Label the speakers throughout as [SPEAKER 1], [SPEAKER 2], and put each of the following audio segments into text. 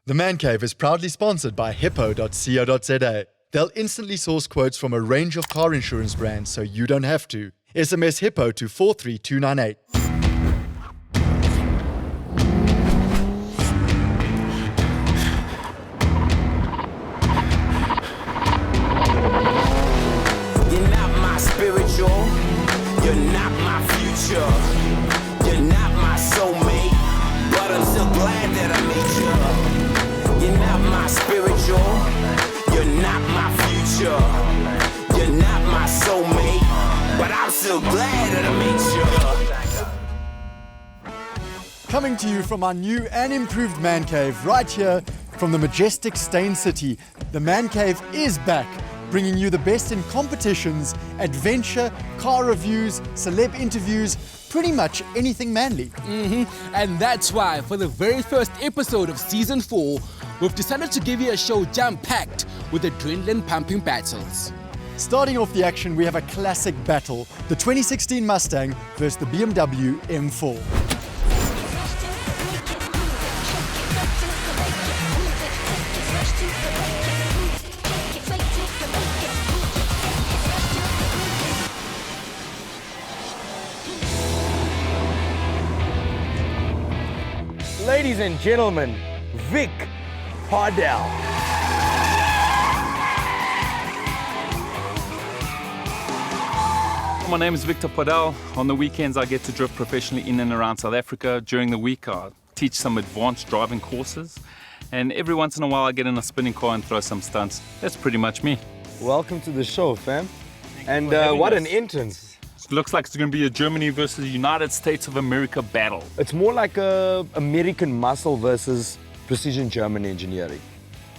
[SPEAKER 1] The Man Cave is proudly sponsored by hippo.co.za. They'll instantly source quotes from a range of car insurance brands so you don't have to. SMS HIPPO to 43298.
[SPEAKER 2] You're not my spiritual, you're not my future, you're not my soulmate, but I'm so glad that I met you. You're not my spiritual, you're not my future, you're not my soulmate, but I'm so glad that I met you.
[SPEAKER 1] Coming to you from our new and improved Man Cave right here from the majestic Stain City. The Man Cave is back, bringing you the best in competitions, adventure, car reviews, celeb interviews, pretty much anything manly.
[SPEAKER 3] And that's why, for the very first episode of Season 4, we've decided to give you a show jam-packed with adrenaline-pumping battles.
[SPEAKER 1] Starting off the action, we have a classic battle, the 2016 Mustang versus the BMW M4.
[SPEAKER 4] Ladies and gentlemen, Vic Hardell.
[SPEAKER 5] My name is Victor Podell. On the weekends I get to drift professionally in and around South Africa. During the week I teach some advanced driving courses, and every once in a while I get in a spinning car and throw some stunts. That's pretty much me.
[SPEAKER 4] Welcome to the show, fam. And
[SPEAKER 5] for having
[SPEAKER 4] what
[SPEAKER 5] us.
[SPEAKER 4] an entrance.
[SPEAKER 5] It looks like it's going to be a Germany versus United States of America battle.
[SPEAKER 4] It's more like a American muscle versus precision German engineering.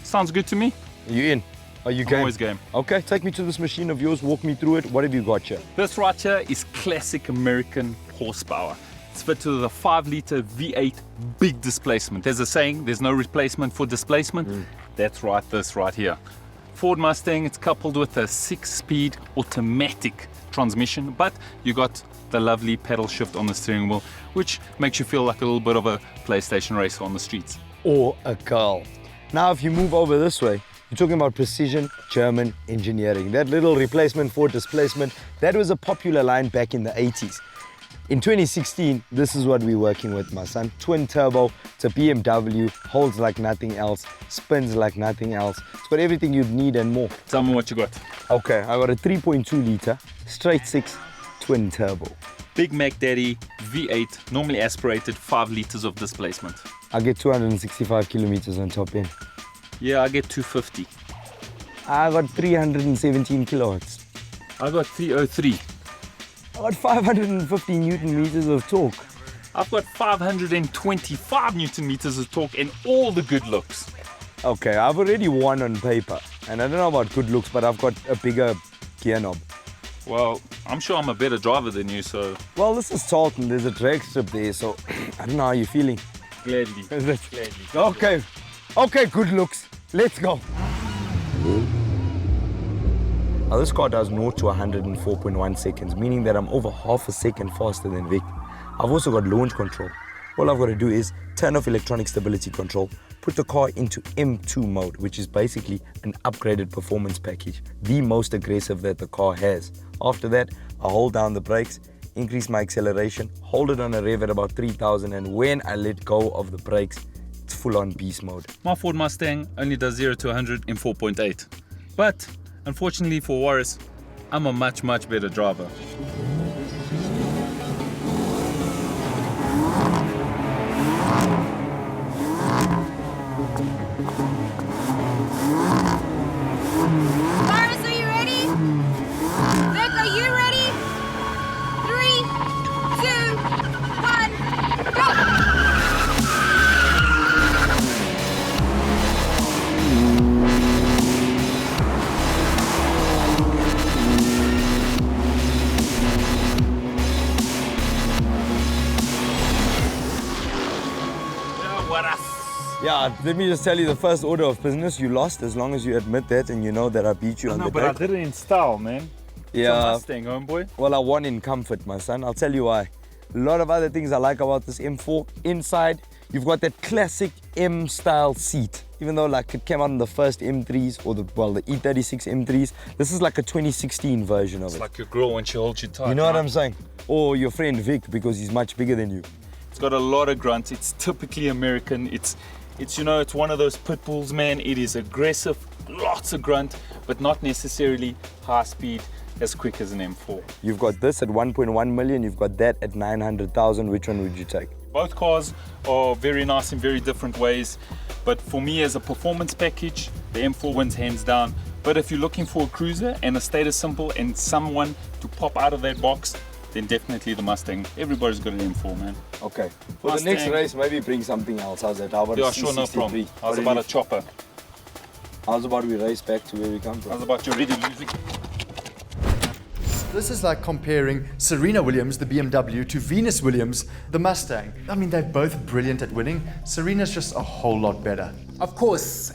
[SPEAKER 5] Sounds good to me.
[SPEAKER 4] Are you in? Are you
[SPEAKER 5] I'm
[SPEAKER 4] game?
[SPEAKER 5] always game.
[SPEAKER 4] Okay, take me to this machine of yours, walk me through it. What have you got here?
[SPEAKER 5] This right here is classic American horsepower. It's fitted with a 5-liter V8 big displacement. There's a saying, there's no replacement for displacement. That's right, this right here. Ford Mustang, it's coupled with a 6-speed automatic transmission, but you got the lovely pedal shift on the steering wheel, which makes you feel like a little bit of a PlayStation racer on the streets.
[SPEAKER 4] Or a girl. Now, if you move over this way, you're talking about precision German engineering. That little replacement for displacement, that was a popular line back in the 80s. In 2016, this is what we're working with, my son. Twin turbo, it's a BMW, holds like nothing else, spins like nothing else. It's got everything you'd need and more.
[SPEAKER 5] Tell me what you got.
[SPEAKER 4] Okay, I got a 3.2 liter, straight 6, twin turbo.
[SPEAKER 5] Big Mac Daddy V8, normally aspirated 5 liters of displacement.
[SPEAKER 4] I get 265 kilometers on top end.
[SPEAKER 5] Yeah, I get 250.
[SPEAKER 4] I got 317 kilowatts.
[SPEAKER 5] I got 303.
[SPEAKER 4] I got 550 Newton meters of torque.
[SPEAKER 5] I've got 525 Newton meters of torque and all the good looks.
[SPEAKER 4] Okay, I've already won on paper. And I don't know about good looks, but I've got a bigger gear knob.
[SPEAKER 5] Well, I'm sure I'm a better driver than you, so
[SPEAKER 4] Well, this is Salton. There's a drag strip there, so I don't know how you're feeling.
[SPEAKER 5] gladly.
[SPEAKER 4] Gladly. Okay, good looks. Let's go. Now, this car does 0 to 100 in 4.1 seconds, meaning that I'm over half a second faster than Vic. I've also got launch control. All I've got to do is turn off electronic stability control, put the car into M2 mode, which is basically an upgraded performance package, the most aggressive that the car has. After that, I hold down the brakes, increase my acceleration, hold it on a rev at about 3,000, and when I let go of the brakes, it's full-on beast mode.
[SPEAKER 5] My Ford Mustang only does 0 to 100 in 4.8. But, unfortunately for Warris, I'm a much better driver.
[SPEAKER 6] Boris, are you ready? Vic, are you ready? 3, 2, 1, go!
[SPEAKER 4] Yeah, let me just tell you the first order of business. You lost as long as you admit that and you know that I beat you on the
[SPEAKER 5] but I
[SPEAKER 4] deck.
[SPEAKER 5] did it in style, man. It's a
[SPEAKER 4] Yeah,
[SPEAKER 5] Mustang, homeboy.
[SPEAKER 4] well, I won in comfort, my son. I'll tell you why. A lot of other things I like about this M4. Inside, You've got that classic M-style seat. Even though like it came out in the first M3s or the E36 M3s, this is like a 2016 version of it.
[SPEAKER 5] It's like your girl when she holds you tight.
[SPEAKER 4] You know what I'm saying? Or your friend Vic, because he's much bigger than you.
[SPEAKER 5] It's got a lot of grunt. It's typically American. It's one of those pit bulls, man. It is aggressive, lots of grunt, but not necessarily high speed, as quick as an M4.
[SPEAKER 4] You've got this at 1.1 million, you've got that at 900,000. Which one would you take?
[SPEAKER 5] Both cars are very nice in very different ways, but for me as a performance package, the M4 wins hands down. But if you're looking for a cruiser and a status symbol and someone to pop out of that box, then definitely the Mustang. Everybody's got an M4, man.
[SPEAKER 4] Okay. For
[SPEAKER 5] Mustang.
[SPEAKER 4] the next race, maybe bring something else. How's that? How about
[SPEAKER 5] Yeah,
[SPEAKER 4] a
[SPEAKER 5] sure, no
[SPEAKER 4] C63?
[SPEAKER 5] problem. How's about a chopper?
[SPEAKER 4] How's about we race back to where we come from?
[SPEAKER 5] How's about you already losing?
[SPEAKER 1] This is like comparing Serena Williams, the BMW, to Venus Williams, the Mustang. I mean, they're both brilliant at winning. Serena's just a whole lot better.
[SPEAKER 3] Of course,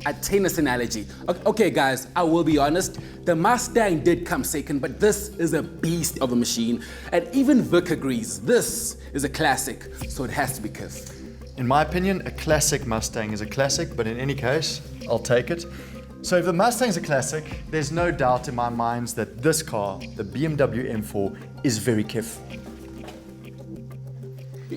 [SPEAKER 3] a tennis analogy. Okay, guys, I will be honest. The Mustang did come second, but this is a beast of a machine. And even Vic agrees, this is a classic, so it has to be KIF.
[SPEAKER 1] In my opinion, a classic Mustang is a classic, but in any case, I'll take it. So if the Mustang's a classic, there's no doubt in my mind that this car, the BMW M4, is very KIF.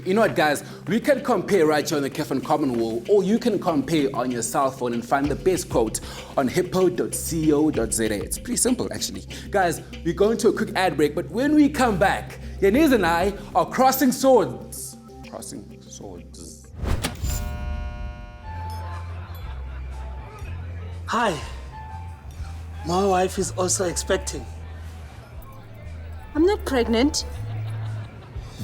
[SPEAKER 3] You know what, guys? We can compare right here on the KIF and Commonweal, or you can compare on your cell phone and find the best quote on hippo.co.za. It's pretty simple, actually. Guys, we're going to a quick ad break, but when we come back, Janez and I are crossing swords. Crossing swords.
[SPEAKER 7] Hi, my wife is also expecting.
[SPEAKER 6] I'm not pregnant.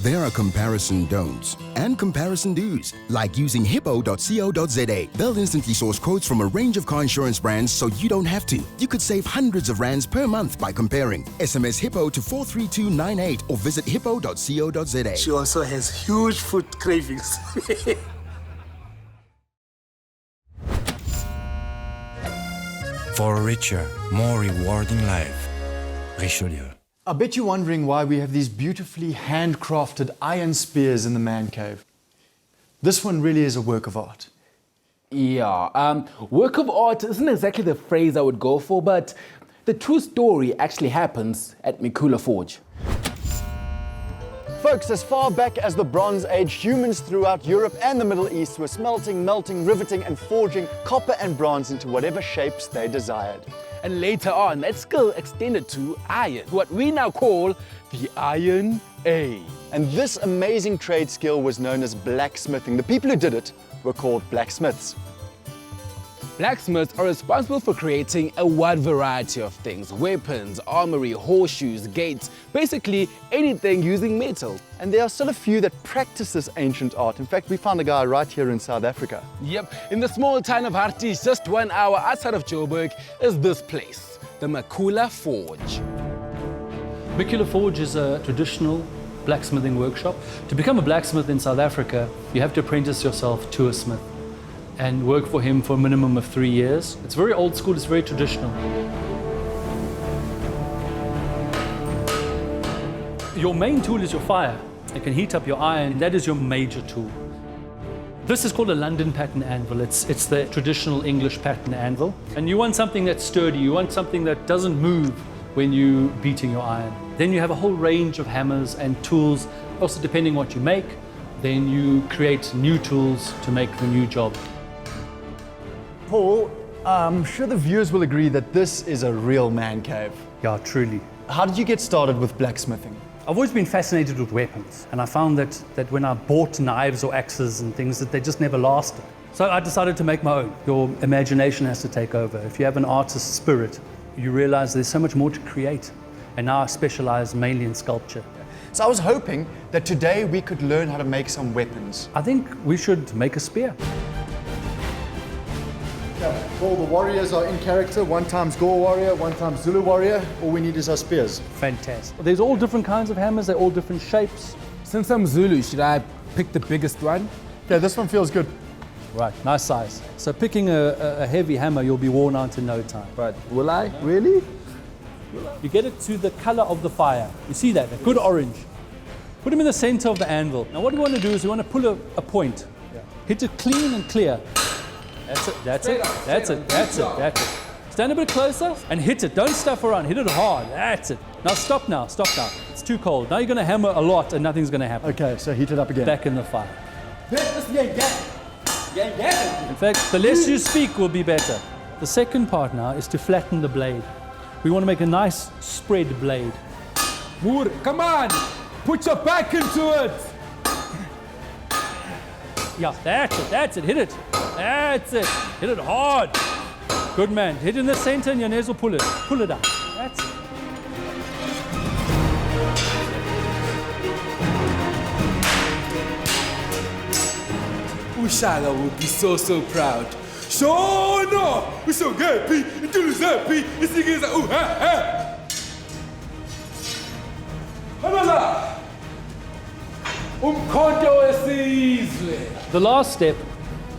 [SPEAKER 8] There are comparison don'ts and comparison do's, like using hippo.co.za. They'll instantly source quotes from a range of car insurance brands so you don't have to. You could save hundreds of rands per month by comparing. SMS hippo to 43298 or visit hippo.co.za.
[SPEAKER 7] She also has huge food cravings.
[SPEAKER 9] For a richer, more rewarding life. Richelieu.
[SPEAKER 1] I bet you're wondering why we have these beautifully handcrafted iron spears in the man cave. This one really is a work of art.
[SPEAKER 3] Yeah, work of art isn't exactly the phrase I would go for, but the true story actually happens at Mikula Forge.
[SPEAKER 1] Folks, as far back as the Bronze Age, humans throughout Europe and the Middle East were smelting, melting, riveting and forging copper and bronze into whatever shapes they desired.
[SPEAKER 3] And later on, that skill extended to iron, what we now call the Iron Age.
[SPEAKER 1] And this amazing trade skill was known as blacksmithing. The people who did it were called blacksmiths.
[SPEAKER 3] Blacksmiths are responsible for creating a wide variety of things: weapons, armory, horseshoes, gates, basically anything using metal.
[SPEAKER 1] And there are still a few that practice this ancient art. In fact, we found a guy right here in South Africa.
[SPEAKER 3] Yep, in the small town of Harties, just 1 hour outside of Joburg, is this place, the Mikula Forge.
[SPEAKER 10] Mikula Forge is a traditional blacksmithing workshop. To become a blacksmith in South Africa, you have to apprentice yourself to a smith and work for him for a minimum of 3 years. It's very old school, it's very traditional. Your main tool is your fire. It can heat up your iron, that is your major tool. This is called a London pattern anvil. It's the traditional English pattern anvil. And you want something that's sturdy, you want something that doesn't move when you're beating your iron. Then you have a whole range of hammers and tools, also depending what you make, then you create new tools to make the new job.
[SPEAKER 1] Paul, I'm sure the viewers will agree that this is a real man cave.
[SPEAKER 10] Yeah, truly.
[SPEAKER 1] How did you get started with blacksmithing?
[SPEAKER 10] I've always been fascinated with weapons, and I found that when I bought knives or axes and things, that they just never lasted. So I decided to make my own. Your imagination has to take over. If you have an artist's spirit, you realize there's so much more to create. And now I specialize mainly in sculpture.
[SPEAKER 1] So I was hoping that today we could learn how to make some weapons.
[SPEAKER 10] I think we should make a spear.
[SPEAKER 1] All the warriors are in character. 1 times Gore warrior, 1 times Zulu warrior. All we need is our spears.
[SPEAKER 10] Fantastic. There's all different kinds of hammers, they're all different shapes.
[SPEAKER 3] Since I'm Zulu, should I pick the biggest one?
[SPEAKER 1] Yeah, this one feels good.
[SPEAKER 10] Right, nice size. So picking a heavy hammer, you'll be worn out in no time.
[SPEAKER 4] Right, will I? Really?
[SPEAKER 10] You get it to the color of the fire. You see that, a good orange. Put them in the center of the anvil. Now what we want to do is we want to pull a point Hit it clean and clear. That's it, that's it, that's it, that's it, that's it. Stand a bit closer and hit it. Don't stuff around, hit it hard. That's it. Now stop now, stop now. It's too cold. Now you're going to hammer a lot and nothing's going to happen.
[SPEAKER 1] Okay, so heat it up again.
[SPEAKER 10] Back in the fire. In fact, the less you speak will be better. The second part now is to flatten the blade. We want to make a nice spread blade.
[SPEAKER 3] Moer, come on! Put your back into it!
[SPEAKER 10] Yeah, that's it, hit it. That's it, hit it hard. Good man, hit in the center and Janez will pull it. Pull it up, that's it.
[SPEAKER 3] Ushaga will be so proud. So no! We're so good, P. You do this up, P. You see, it's like, ooh, ha, ha. Shabalala!
[SPEAKER 10] The last step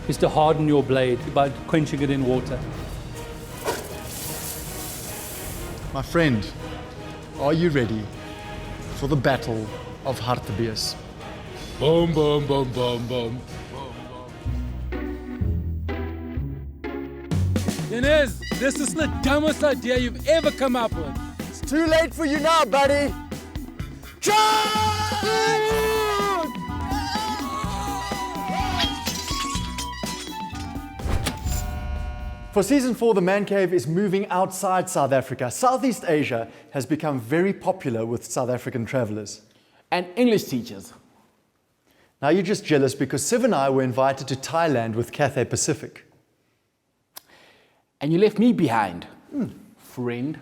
[SPEAKER 10] is to harden your blade by quenching it in water.
[SPEAKER 1] My friend, are you ready for the Battle of Hartebees?
[SPEAKER 3] Boom, boom, boom, boom, boom. Janez, this is the dumbest idea you've ever come up with.
[SPEAKER 1] It's too late for you now, buddy. For season 4, the Man Cave is moving outside South Africa. Southeast Asia has become very popular with South African travelers.
[SPEAKER 7] And English teachers.
[SPEAKER 1] Now you're just jealous because Siv and I were invited to Thailand with Cathay Pacific.
[SPEAKER 7] And you left me behind, friend.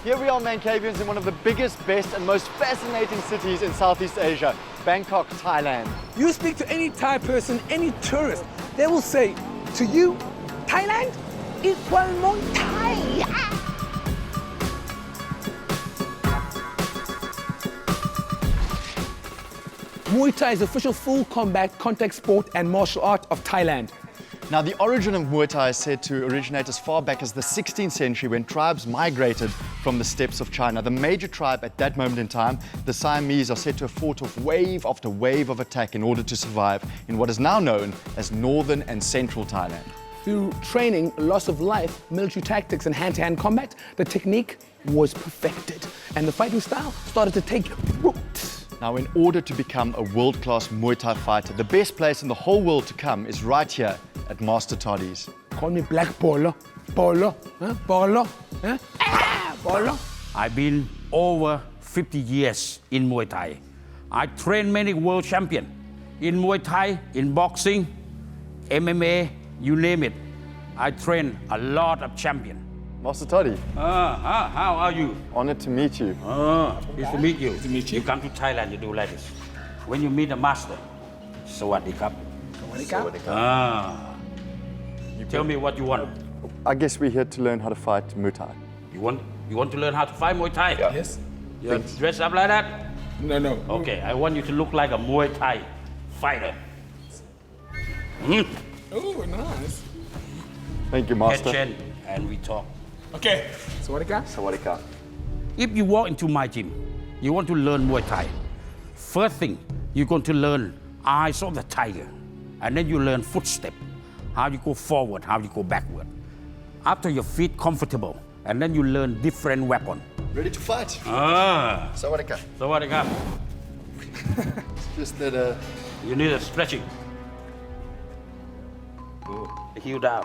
[SPEAKER 1] Here we are, Mancavians, in one of the biggest, best and most fascinating cities in Southeast Asia, Bangkok, Thailand.
[SPEAKER 11] You speak to any Thai person, any tourist, they will say, to you, Thailand equal Muay Thai. Muay Thai is the official full combat contact sport and martial art of Thailand.
[SPEAKER 1] Now, the origin of Muay Thai is said to originate as far back as the 16th century when tribes migrated from the steppes of China. The major tribe at that moment in time, the Siamese, are said to have fought off wave after wave of attack in order to survive in what is now known as northern and central Thailand.
[SPEAKER 11] Through training, loss of life, military tactics, and hand-to-hand combat, the technique was perfected, and the fighting style started to take root.
[SPEAKER 1] Now, in order to become a world-class Muay Thai fighter, the best place in the whole world to come is right here at Master Toddy's.
[SPEAKER 11] Call me Black Polo. Polo. Huh? Polo. Huh? Ah, Polo.
[SPEAKER 12] I've been over 50 years in Muay Thai. I trained many world champions in Muay Thai, in boxing, MMA, you name it. I trained a lot of champions.
[SPEAKER 1] Master Toddy.
[SPEAKER 12] How are you?
[SPEAKER 1] Honored to meet you.
[SPEAKER 12] Nice to meet you. You come to Thailand, you do like this. When you meet a master, Sawadee Krap. Tell me what you want.
[SPEAKER 1] I guess we're here to learn how to fight Muay Thai.
[SPEAKER 12] You want to learn how to fight Muay Thai?
[SPEAKER 1] Yeah.
[SPEAKER 11] Yes.
[SPEAKER 12] You dress up like that?
[SPEAKER 11] No.
[SPEAKER 12] Okay, I want you to look like a Muay Thai fighter.
[SPEAKER 11] Oh, nice.
[SPEAKER 1] Thank you, Master.
[SPEAKER 12] Head chain, and we talk.
[SPEAKER 11] Okay. Sawadee Krap.
[SPEAKER 1] Sawadee Krap.
[SPEAKER 12] If you walk into my gym, you want to learn Muay Thai. First thing, you're going to learn eyes of the tiger. And then you learn footstep, how you go forward, how you go backward. After your feet comfortable, and then you learn different weapon.
[SPEAKER 1] Ready to fight? Sawadee Krap.
[SPEAKER 12] Sawadee Krap.
[SPEAKER 1] Just that
[SPEAKER 12] You need a stretching. Good. Heel down.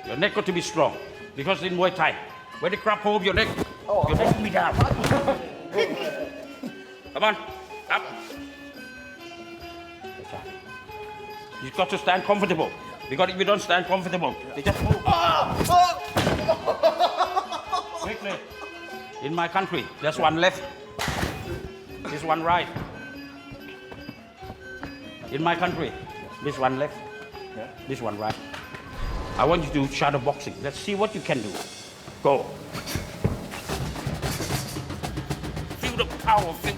[SPEAKER 12] Your neck got to be strong, because in Muay Thai, when the crab hold your neck will be down. Come on, up. You got to stand comfortable, because if you don't stand comfortable, they just move. Quickly. In my country, there's one left, this one right. In my country, this one left, this one right. I want you to do shadow boxing. Let's see what you can do. Go. Feel the power, feel.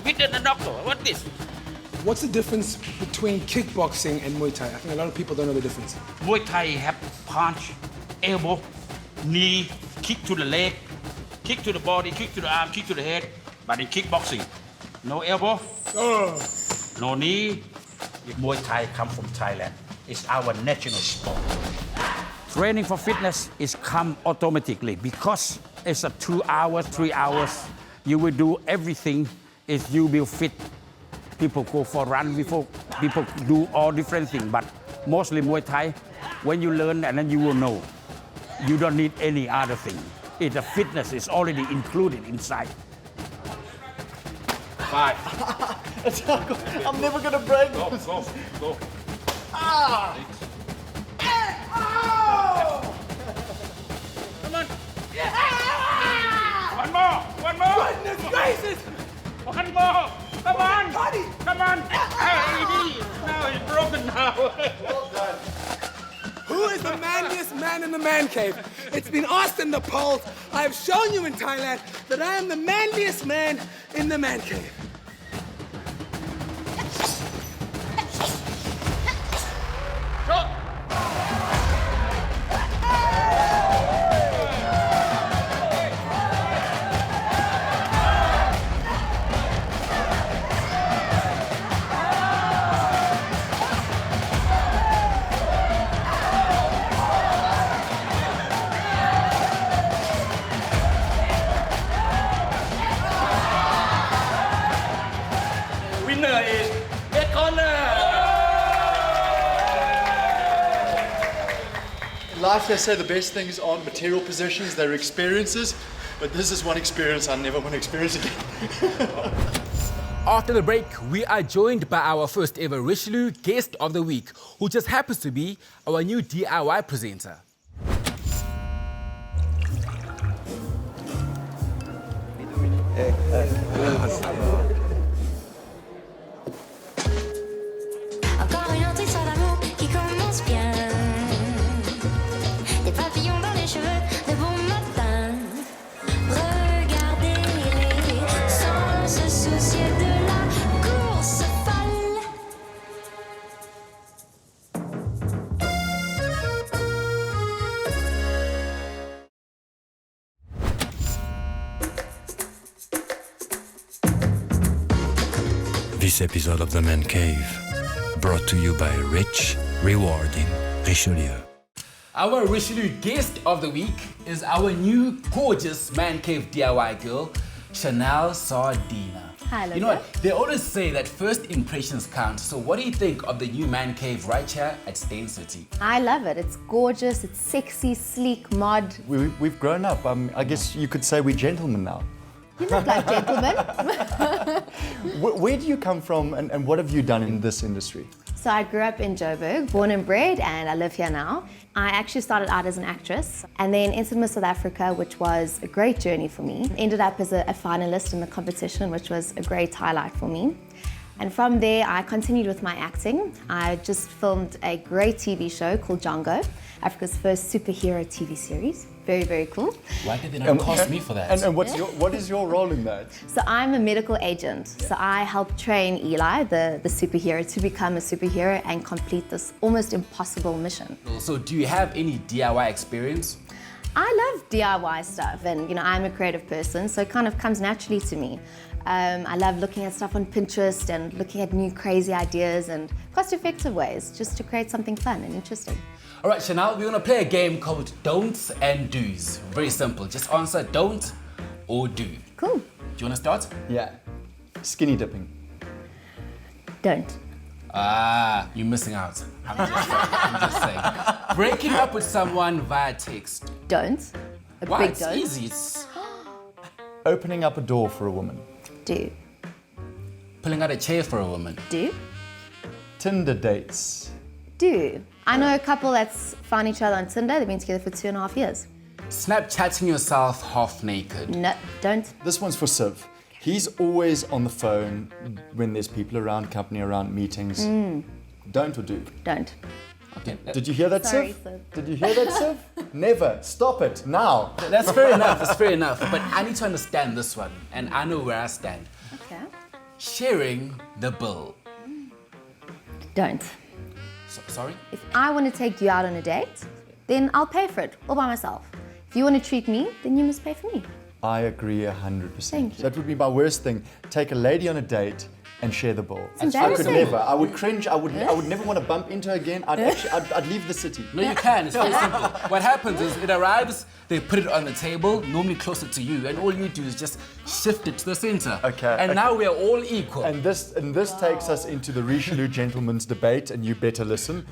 [SPEAKER 12] Hit the knuckle. What this?
[SPEAKER 11] What's the difference between kickboxing and Muay Thai? I think a lot of people don't know the difference.
[SPEAKER 12] Muay Thai have punch elbow, knee, kick to the leg, kick to the body, kick to the arm, kick to the head. But in kickboxing, no elbow, no knee. Muay Thai comes from Thailand. It's our national sport. Training for fitness is come automatically because it's a 2 hours, 3 hours. You will do everything if you will fit. People go for run before, people do all different things, but mostly Muay Thai, when you learn and then you will know. You don't need any other thing. The fitness is already included inside. 5.
[SPEAKER 1] I'm never gonna break.
[SPEAKER 12] Go.
[SPEAKER 1] Ah!
[SPEAKER 12] Come on. One more.
[SPEAKER 11] Goodness gracious!
[SPEAKER 12] One more. Come on. Come on. Now he's broken now.
[SPEAKER 11] Who is the manliest man in the man cave? It's been asked in the polls. I have shown you in Thailand that I am the manliest man in the man cave.
[SPEAKER 12] Winner is Red Corner.
[SPEAKER 1] In life, they say the best things aren't material possessions, they're experiences. But this is one experience I never want to experience again.
[SPEAKER 3] After the break, we are joined by our first ever Richelieu guest of the week, who just happens to be our new DIY presenter.
[SPEAKER 13] Encore une entrée sur l'amour qui commence bien. Des papillons dans les cheveux, de bon matin. Regardez-les sans se soucier de la course folle.
[SPEAKER 9] This episode of The Man Cave, brought to you by rich, rewarding Richelieu.
[SPEAKER 3] Our Richelieu guest of the week is our new gorgeous man cave DIY girl, Chanel Sardina.
[SPEAKER 14] Hello.
[SPEAKER 3] You know what? They always say that first impressions count. So what do you think of the new man cave right here at Stain City?
[SPEAKER 14] I love it. It's gorgeous, it's sexy, sleek, mod.
[SPEAKER 1] We've grown up. I guess you could say we're gentlemen now.
[SPEAKER 14] You look like gentlemen.
[SPEAKER 1] Where do you come from and what have you done in this industry?
[SPEAKER 14] So I grew up in Joburg, born and bred, and I live here now. I actually started out as an actress and then entered Miss South Africa, which was a great journey for me. Ended up as a finalist in the competition, which was a great highlight for me. And from there, I continued with my acting. I just filmed a great TV show called Django, Africa's first superhero TV series. Very, very cool.
[SPEAKER 3] Why did they not cast me for that?
[SPEAKER 1] And what is your role in that?
[SPEAKER 14] So I'm a medical agent. So I help train Eli, the superhero, to become a superhero and complete this almost impossible mission.
[SPEAKER 3] So do you have any DIY experience?
[SPEAKER 14] I love DIY stuff and I'm a creative person, so it kind of comes naturally to me. I love looking at stuff on Pinterest and looking at new crazy ideas and cost-effective ways just to create something fun and interesting.
[SPEAKER 3] All right, Chanel, we're gonna play a game called Don'ts and Do's. Very simple. Just answer don't or do.
[SPEAKER 14] Cool.
[SPEAKER 3] Do you wanna start?
[SPEAKER 1] Yeah. Skinny dipping.
[SPEAKER 14] Don't.
[SPEAKER 3] Ah, you're missing out. I'm just saying. Breaking up with someone via text.
[SPEAKER 14] Don't.
[SPEAKER 3] Why?
[SPEAKER 14] Big
[SPEAKER 3] It's
[SPEAKER 14] don't.
[SPEAKER 3] easy. It's
[SPEAKER 1] Opening up a door for a woman.
[SPEAKER 14] Do.
[SPEAKER 3] pulling out a chair for a woman.
[SPEAKER 14] Do.
[SPEAKER 1] Tinder dates.
[SPEAKER 14] Do. I know a couple that's found each other on Tinder. They've been together for 2.5 years.
[SPEAKER 3] Snapchatting yourself half naked.
[SPEAKER 14] No, don't.
[SPEAKER 1] This one's for Siv. He's always on the phone when there's people around, company around, meetings. Don't or do?
[SPEAKER 14] Don't.
[SPEAKER 3] Okay.
[SPEAKER 1] Did you hear that,
[SPEAKER 14] Sorry,
[SPEAKER 1] Siv?
[SPEAKER 14] Siv.
[SPEAKER 1] Did you hear that, Siv? Never. Stop it. Now.
[SPEAKER 3] That's fair enough. That's fair enough. But I need to understand this one, and I know where I stand.
[SPEAKER 14] Okay.
[SPEAKER 3] Sharing the bill.
[SPEAKER 14] Don't.
[SPEAKER 3] Sorry?
[SPEAKER 14] If I want to take you out on a date, then I'll pay for it all by myself. If you want to treat me, then you must pay for me.
[SPEAKER 1] I agree 100%.
[SPEAKER 14] Thank you.
[SPEAKER 1] That would be my worst thing. Take a lady on a date and share the bill.
[SPEAKER 14] It's
[SPEAKER 1] I could
[SPEAKER 14] embarrassing.
[SPEAKER 1] never. I would cringe. I would never want to bump into her again. I'd leave the city.
[SPEAKER 3] No, you can. It's very simple. What happens is it arrives, they put it on the table, normally closer to you, and all you do is just shift it to the center.
[SPEAKER 1] Okay.
[SPEAKER 3] And now we are all equal.
[SPEAKER 1] And this takes us into the Richelieu gentleman's debate, and you better listen.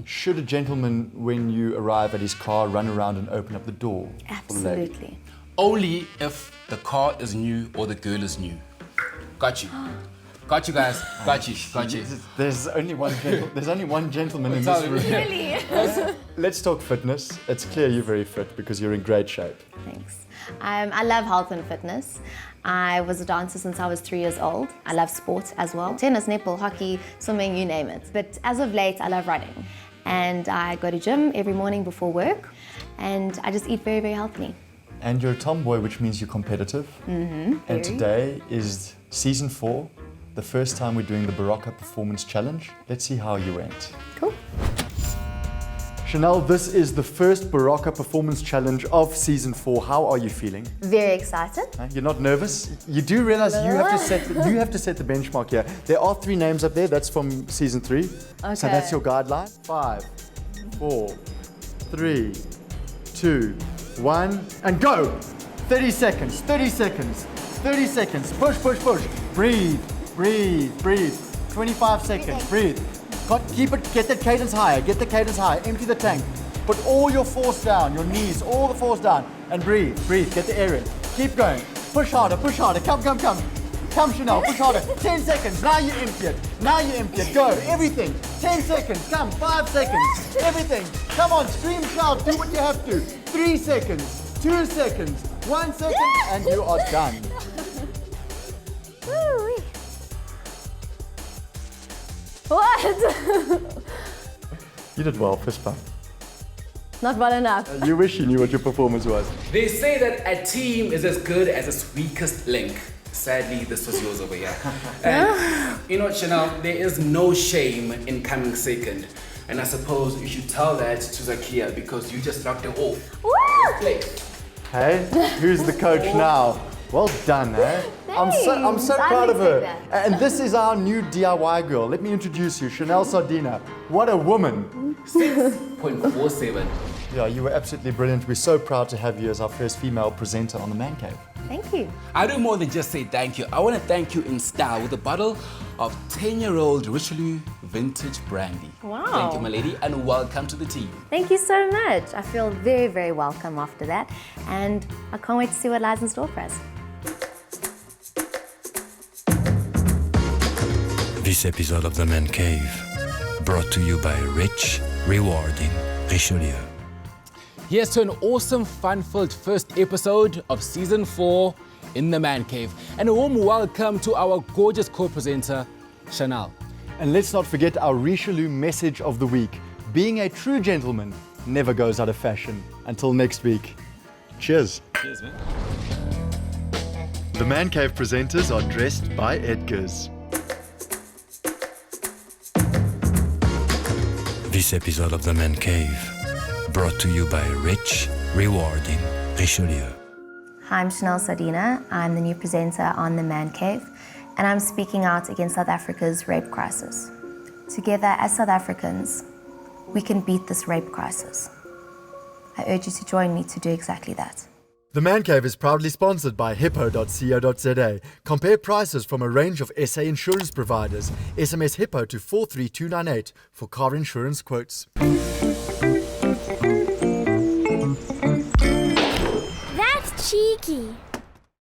[SPEAKER 1] Should a gentleman, when you arrive at his car, run around and open up the door for the lady?
[SPEAKER 14] Absolutely.
[SPEAKER 3] Only if the car is new or the girl is new. Got you. Got you guys. Got you. Got you.
[SPEAKER 1] There's only one gentleman in this room.
[SPEAKER 14] Really?
[SPEAKER 1] Let's talk fitness. It's clear you're very fit because you're in great shape.
[SPEAKER 14] Thanks. I love health and fitness. I was a dancer since I was 3 years old. I love sports as well. Tennis, netball, hockey, swimming, you name it. But as of late, I love running. And I go to gym every morning before work. And I just eat very, very healthily.
[SPEAKER 1] And you're a tomboy, which means you're competitive.
[SPEAKER 14] Mm-hmm.
[SPEAKER 1] And today is season 4, the first time we're doing the Baraka Performance Challenge. Let's see how you went.
[SPEAKER 14] Cool.
[SPEAKER 1] Chanel, this is the first Baraka Performance Challenge of season 4. How are you feeling?
[SPEAKER 14] Very excited.
[SPEAKER 1] You're not nervous? You do realize you have to set the benchmark here. There are 3 names up there. That's from season 3.
[SPEAKER 14] Okay.
[SPEAKER 1] So that's your guideline. 5, 4, 3, 2, 1, and go! 30 seconds, 30 seconds, 30 seconds. Push, push, push. Breathe, breathe, breathe. 25 seconds, breathe. Keep it, get the cadence higher, get the cadence higher. Empty the tank. Put all your force down, your knees, all the force down. And breathe, breathe, get the air in. Keep going. Push harder, come, come, come. Come, Chanel, push harder. 10 seconds, now you empty it. Now you empty it, go, everything. 10 seconds, come, 5 seconds, everything. Come on, scream, shout, do what you have to. 3 seconds, 2 seconds, 1 second, and you are done.
[SPEAKER 14] What?
[SPEAKER 1] You did well, fist bump.
[SPEAKER 14] Not well enough.
[SPEAKER 1] You wish you knew what your performance was.
[SPEAKER 3] They say that a team is as good as its weakest link. Sadly, this was yours over here. And you know what, Chanel, there is no shame in coming second. And I suppose you should tell that to Zakia because you just knocked her off.
[SPEAKER 14] Woo!
[SPEAKER 1] Hey, who's the coach now? Well done, eh? I'm so proud of her. And this is our new DIY girl. Let me introduce you, Chanel Sardina. What a woman.
[SPEAKER 3] 6.47.
[SPEAKER 1] Yeah, you were absolutely brilliant. We're so proud to have you as our first female presenter on the Man Cave.
[SPEAKER 14] Thank you.
[SPEAKER 3] I do more than just say thank you. I want to thank you in style with a bottle of 10-year-old Richelieu Vintage Brandy.
[SPEAKER 14] Wow.
[SPEAKER 3] Thank you, my lady, and welcome to the team.
[SPEAKER 14] Thank you so much. I feel very, very welcome after that. And I can't wait to see what lies in store for us.
[SPEAKER 9] This episode of The Man Cave, brought to you by rich, rewarding Richelieu.
[SPEAKER 3] Here's to an awesome, fun-filled first episode of Season 4 in the Man Cave. And a warm welcome to our gorgeous co-presenter, Chanel.
[SPEAKER 1] And let's not forget our Richelieu message of the week. Being a true gentleman never goes out of fashion. Until next week. Cheers.
[SPEAKER 5] Cheers, man.
[SPEAKER 1] The Man Cave presenters are dressed by Edgars.
[SPEAKER 9] This episode of The Man Cave, brought to you by rich, rewarding Richelieu.
[SPEAKER 14] Hi, I'm Chanel Sardina. I'm the new presenter on The Man Cave, and I'm speaking out against South Africa's rape crisis. Together, as South Africans, we can beat this rape crisis. I urge you to join me to do exactly that.
[SPEAKER 1] The Man Cave is proudly sponsored by hippo.co.za. Compare prices from a range of SA insurance providers. SMS HIPPO to 43298 for car insurance quotes.
[SPEAKER 13] That's cheeky.